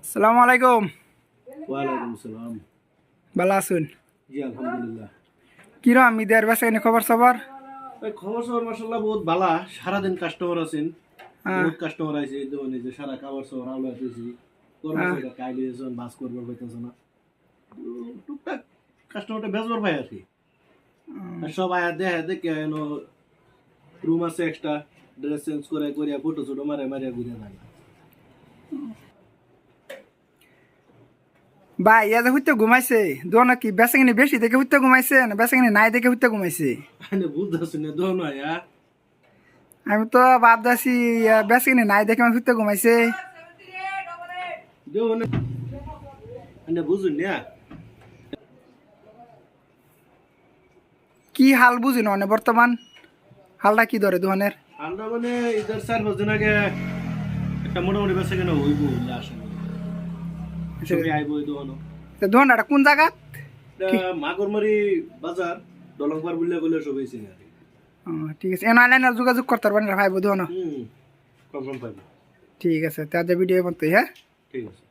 আসসালামু আলাইকুম। ওয়ালাইকুম সালাম। ভালো আছেন? জি আলহামদুলিল্লাহ। কিরম ঈদের বেচাকেনি খবর সবার? এই খবর সবর মাশাআল্লাহ বহুত ভালা। সারাদিন কাস্টমার আছেন, হ্যাঁ বহুত কাস্টমার আইছে। এই তো যে সারা খাবার সবর আলো আইতেছি। হ্যাঁ কর্মচারীরা কাইলে যখন বাস করবার পাইতেছে না। তো টুকটাক কাস্টমারটা বেজবার পাই আর কি। আর সব আয়া দেখে এনো রুম আছে এক্সট্রা, ড্রেস চেঞ্জ করে করিয়া ফটো ছোটো মারে মারিয়া ঘুরে যায়। ভাই ইয়াদে হুইতে ঘুমাইছে দোনো কি বেচাকেনি বেশি দেখে হুইতে ঘুমাইছে না বেচাকেনি নাই দেখে হুইতে ঘুমাইছে? আনে বুঝতেছি না দোনো আয়া। আমি তো ভাবতেছি বেচাকেনি নাই দেখে আমার হুইতে ঘুমাইছে। দোনো আনে বুঝুন না। কি হাল বুঝি না বর্তমান হালটা কি ধরে দোকানের? আমরা মানে ঈদের 4-5 দিন আগে একটা মোটামুটি বেচা কেনা হইব বলে আশা করি। সবাই আইব এই দোকানও। দোকানটা কোন জায়গা? মাগরমারি বাজার দলংপার বললে বলে সবাই চিনে আর কি। ঠিক আছে এনে আইলে যোগাযোগ করতে পারবেন ভাই দোকান। কনফার্ম পাইব। ঠিক আছে তাদের ভিডিও মতো হ্যাঁ ঠিক আছে।